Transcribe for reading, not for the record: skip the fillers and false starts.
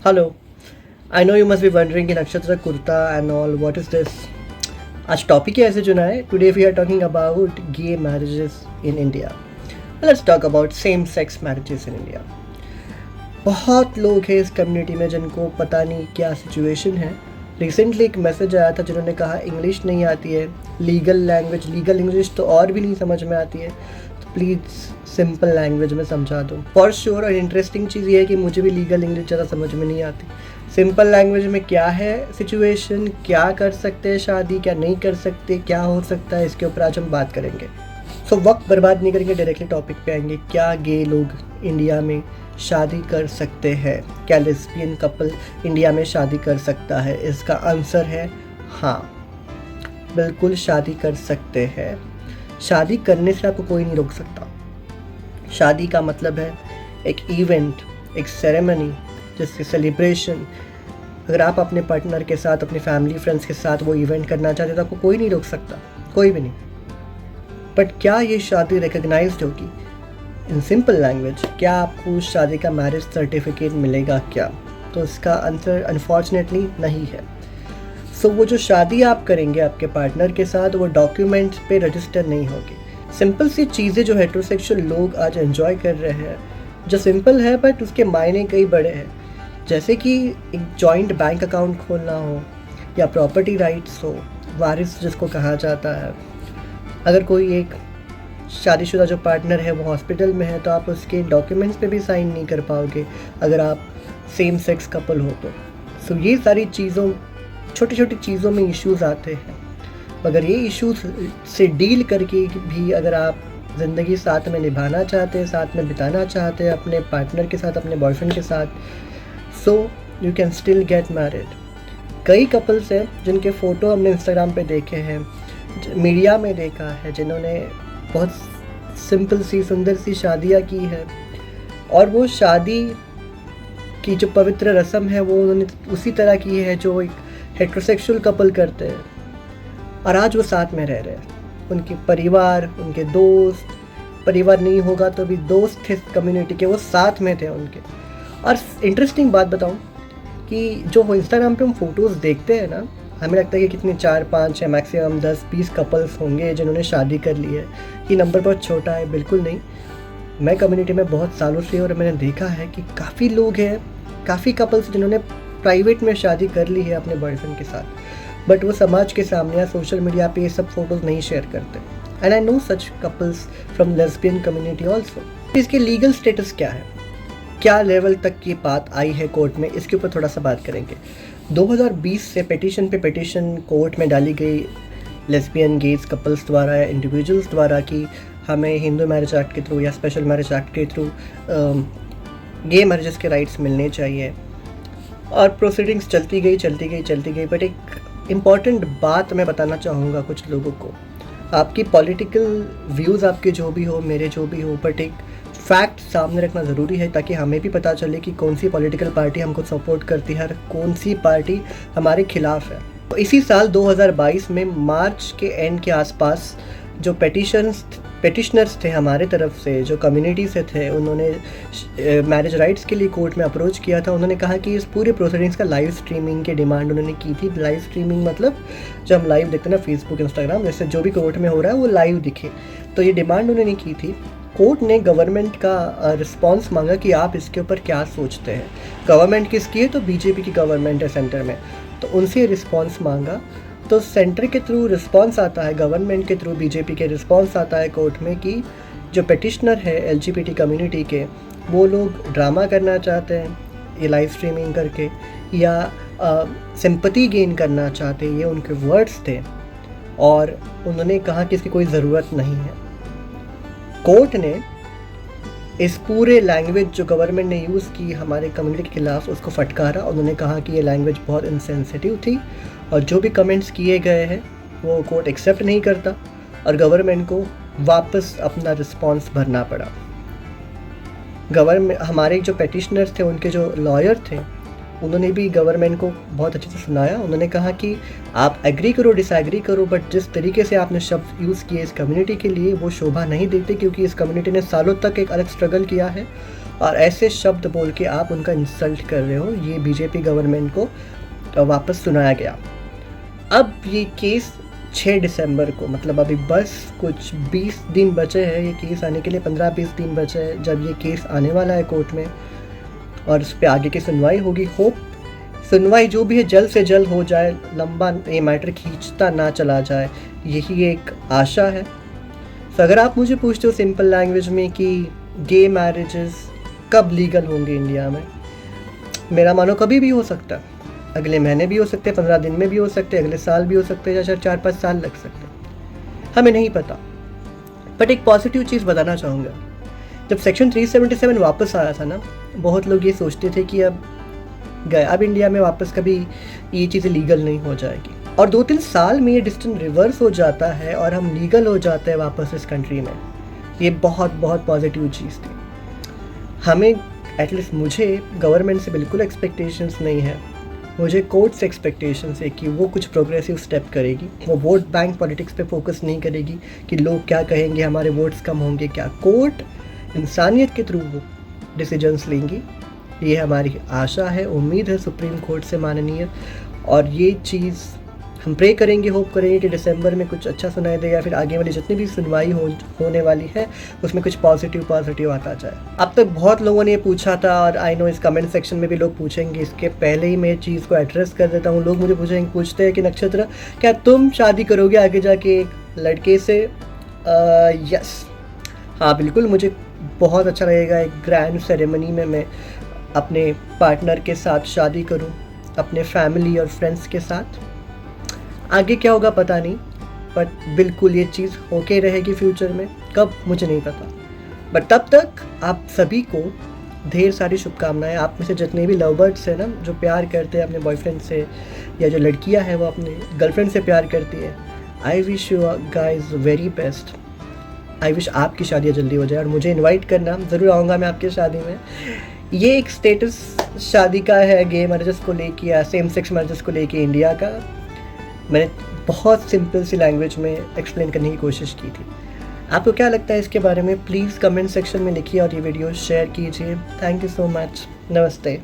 Hello, I know you must be wondering कि नक्षत्र kurta and all what is this? आज topic ही ऐसे चुना है. Today we are talking about gay marriages in India. Let's talk about same sex marriages in India. बहुत लोग हैं इस कम्युनिटी में जिनको पता नहीं क्या सिचुएशन है. रिसेंटली एक मैसेज आया था जिन्होंने कहा इंग्लिश नहीं आती है, लीगल इंग्लिश तो और भी नहीं समझ में आती है, तो प्लीज़ सिंपल लैंग्वेज में समझा दो. For sure. और इंटरेस्टिंग चीज़ ये है कि मुझे भी लीगल इंग्लिश ज़्यादा समझ में नहीं आती. सिंपल लैंग्वेज में क्या है सिचुएशन, क्या कर सकते हैं शादी, क्या नहीं कर सकते, क्या हो सकता है, इसके ऊपर आज हम बात करेंगे. सो वक्त बर्बाद नहीं करेंगे, डायरेक्टली टॉपिक पे आएंगे. क्या गे लोग इंडिया में शादी कर सकते हैं? क्या लेस्बियन कपल इंडिया में शादी कर सकता है? इसका आंसर है हाँ, बिल्कुल शादी कर सकते हैं. शादी करने से आपको कोई नहीं रोक सकता. शादी का मतलब है एक इवेंट, एक सेरेमनी, जिससे सेलिब्रेशन. अगर आप अपने पार्टनर के साथ, अपने फैमिली फ्रेंड्स के साथ वो इवेंट करना चाहते तो आपको कोई नहीं रोक सकता, कोई भी नहीं. बट क्या ये शादी रिकग्नाइज्ड होगी? इन सिंपल लैंग्वेज, क्या आपको उस शादी का मैरिज सर्टिफिकेट मिलेगा क्या? तो इसका आंसर अनफॉर्चुनेटली नहीं है. सो वो जो शादी आप करेंगे आपके पार्टनर के साथ, वो डॉक्यूमेंट पे रजिस्टर नहीं होगी. सिंपल सी चीज़ें जो हेटेरोसेक्सुअल लोग आज एंजॉय कर रहे हैं, जो सिंपल है बट उसके मायने कई बड़े हैं. जैसे कि एक जॉइंट बैंक अकाउंट खोलना हो, या प्रॉपर्टी राइट्स हो, वारिस जिसको कहा जाता है. अगर कोई एक शादीशुदा जो पार्टनर है वो हॉस्पिटल में है तो आप उसके डॉक्यूमेंट्स पे भी साइन नहीं कर पाओगे अगर आप सेम सेक्स कपल हो तो. सो ये सारी चीज़ों, छोटी छोटी चीज़ों में इश्यूज़ आते हैं. मगर ये इश्यूज से डील करके भी अगर आप ज़िंदगी साथ में निभाना चाहते हैं, साथ में बिताना चाहते हैं अपने पार्टनर के साथ, अपने बॉयफ्रेंड के साथ, so you can still get married. कई कपल्स हैं जिनके फ़ोटो हमने इंस्टाग्राम पे देखे हैं, मीडिया में देखा है, जिन्होंने बहुत सिंपल सी सुंदर सी शादियाँ की है. और वो शादी की जो पवित्र रस्म है वो उन्होंने उसी तरह की है जो एक हेटेरोसेक्सुअल कपल करते हैं. और आज वो साथ में रह रहे हैं. उनके परिवार, उनके दोस्त, परिवार नहीं होगा तो भी दोस्त थे कम्युनिटी के, वो साथ में थे उनके. और इंटरेस्टिंग बात बताऊं कि जो इंस्टाग्राम पे हम फ़ोटोज़ देखते हैं ना, हमें लगता है कि कितने 4-5 या मैक्सिमम 10-20 कपल्स होंगे जिन्होंने शादी कर ली है. ये नंबर बहुत छोटा है. बिल्कुल नहीं. मैं कम्युनिटी में बहुत सालों से और मैंने देखा है कि काफ़ी लोग हैं, काफ़ी कपल्स जिन्होंने प्राइवेट में शादी कर ली है अपने बॉयफ्रेंड के साथ, बट वो समाज के सामने या सोशल मीडिया पे ये सब फोटोज़ नहीं शेयर करते. And I know such couples from lesbian community also. इसके लीगल स्टेटस क्या है, क्या लेवल तक की बात आई है कोर्ट में, इसके ऊपर थोड़ा सा बात करेंगे. 2020 से पेटिशन पे पेटिशन कोर्ट में डाली गई लेस्बियन गेज कपल्स द्वारा या इंडिविजुअल्स द्वारा कि हमें हिंदू मैरिज एक्ट के थ्रू या स्पेशल मैरिज एक्ट के थ्रू गे मैरिजेस के राइट्स मिलने चाहिए. और प्रोसीडिंग्स चलती गई. बट एक इम्पॉर्टेंट बात मैं बताना चाहूँगा कुछ लोगों को. आपकी पॉलिटिकल व्यूज़ आपके जो भी हो, मेरे जो भी हो, बट एक फैक्ट सामने रखना ज़रूरी है ताकि हमें भी पता चले कि कौन सी पॉलिटिकल पार्टी हमको सपोर्ट करती है और कौन सी पार्टी हमारे खिलाफ है. तो इसी साल 2022 में मार्च के एंड के आसपास जो पेटिशनर्स थे हमारे तरफ से, जो कम्युनिटी से थे, उन्होंने मैरिज राइट्स के लिए कोर्ट में अप्रोच किया था. उन्होंने कहा कि इस पूरे प्रोसीडिंग्स का लाइव स्ट्रीमिंग की डिमांड उन्होंने की थी. लाइव स्ट्रीमिंग मतलब जब हम लाइव देखते हैं ना फेसबुक, इंस्टाग्राम, जैसे जो भी कोर्ट में हो रहा है वो लाइव दिखे. तो ये डिमांड उन्होंने की थी. कोर्ट ने गवर्नमेंट का रिस्पांस मांगा कि आप इसके ऊपर क्या सोचते हैं. गवर्नमेंट किसकी है? तो बीजेपी की गवर्नमेंट है सेंटर में. तो उनसे रिस्पांस मांगा. तो सेंटर के थ्रू रिस्पांस आता है, गवर्नमेंट के थ्रू बीजेपी के रिस्पांस आता है कोर्ट में कि जो पेटिशनर है एलजीबीटी कम्युनिटी के, वो लोग ड्रामा करना चाहते हैं ये लाइव स्ट्रीमिंग करके, या सिंपैथी गेन करना चाहते हैं. ये उनके वर्ड्स थे और उन्होंने कहा कि इसकी कोई ज़रूरत नहीं है. कोर्ट ने इस पूरे लैंग्वेज जो गवर्नमेंट ने यूज़ की हमारे कम्युनिटी के खिलाफ, उसको फटकारा. उन्होंने कहा कि ये लैंग्वेज बहुत इनसेंसिटिव थी और जो भी कमेंट्स किए गए हैं वो कोर्ट एक्सेप्ट नहीं करता और गवर्नमेंट को वापस अपना रिस्पांस भरना पड़ा. गवर्नमेंट, हमारे जो पेटिशनर्स थे, उनके जो लॉयर थे, उन्होंने भी गवर्नमेंट को बहुत अच्छे से सुनाया. उन्होंने कहा कि आप एग्री करो, डिसएग्री करो, बट जिस तरीके से आपने शब्द यूज़ किए इस कम्युनिटी के लिए वो शोभा नहीं देते, क्योंकि इस कम्युनिटी ने सालों तक एक अलग स्ट्रगल किया है और ऐसे शब्द बोल के आप उनका इंसल्ट कर रहे हो। ये बीजेपी गवर्नमेंट को वापस सुनाया गया। अब ये केस 6 दिसंबर को, मतलब अभी बस कुछ 20 दिन बचे हैं ये केस आने के लिए, 15-20 दिन बचे हैं जब ये केस आने वाला है कोर्ट में और उस पर आगे की सुनवाई होगी। होप सुनवाई जो भी है जल्द से जल्द हो जाए, लंबा ये मैटर खींचता ना चला जाए, यही एक आशा है। तो अगर आप मुझे पूछते हो सिंपल लैंग्वेज में कि गे मैरिजेस कब लीगल होंगे इंडिया में, मेरा मानो कभी भी हो सकता है, अगले महीने भी हो सकते हैं, 15 दिन में भी हो सकते हैं, अगले साल भी हो सकते हैं, या शायद 4-5 साल लग सकते हैं, हमें नहीं पता। बट एक पॉजिटिव चीज़ बताना चाहूँगा, जब सेक्शन 377 वापस आया था ना, बहुत लोग ये सोचते थे कि अब इंडिया में वापस कभी ये चीज़ें लीगल नहीं हो जाएगी, और 2-3 साल में ये डिसीजन रिवर्स हो जाता है और हम लीगल हो जाते हैं वापस इस कंट्री में। ये बहुत बहुत पॉजिटिव चीज़ थी। हमें एटलीस्ट मुझे गवर्नमेंट से बिल्कुल एक्सपेक्टेशंस नहीं है, मुझे कोर्ट से एक्सपेक्टेशंस है कि वो कुछ प्रोग्रेसिव स्टेप करेगी। वो वोट बैंक पॉलिटिक्स पे फोकस नहीं करेगी कि लोग क्या कहेंगे, हमारे वोट्स कम होंगे क्या। कोर्ट इंसानियत के थ्रू वो डिसीजंस लेंगी, ये हमारी आशा है, उम्मीद है सुप्रीम कोर्ट से माननीय। और ये चीज़ हम प्रे करेंगे, होप करेंगे कि दिसंबर में कुछ अच्छा सुनाई दे, या फिर आगे वाली जितनी भी सुनवाई होने वाली है उसमें कुछ पॉजिटिव आता जाए। अब तक बहुत लोगों ने ये पूछा था, और आई नो इस कमेंट सेक्शन में भी लोग पूछेंगे, इसके पहले ही मैं चीज़ को एड्रेस कर देता हूँ। लोग मुझे पूछते हैं कि नक्षत्र, क्या तुम शादी करोगे आगे जाके एक लड़के से? यस, हाँ बिल्कुल, मुझे बहुत अच्छा लगेगा एक ग्रैंड सेरेमनी में मैं अपने पार्टनर के साथ शादी करूं, अपने फैमिली और फ्रेंड्स के साथ। आगे क्या होगा पता नहीं, बट बिल्कुल ये चीज़ होके रहेगी फ्यूचर में, कब मुझे नहीं पता। बट तब तक आप सभी को ढेर सारी शुभकामनाएं। आप में से जितने भी लव बर्ड्स हैं ना, जो प्यार करते हैं अपने बॉयफ्रेंड से, या जो लड़कियां हैं वो अपने गर्लफ्रेंड से प्यार करती है, I wish you guys very best. I wish आपकी शादी जल्दी हो जाए, और मुझे इनवाइट करना, ज़रूर आऊँगा मैं आपकी शादी में। ये एक स्टेटस शादी का है, गे मैरिजेस को लेके या सेम सेक्स मैरिजेस को लेके इंडिया का। मैंने बहुत सिंपल सी लैंग्वेज में एक्सप्लेन करने की कोशिश की थी। आपको क्या लगता है इसके बारे में, प्लीज़ कमेंट सेक्शन में लिखिए और ये वीडियो शेयर कीजिए। Thank you so much. नमस्ते।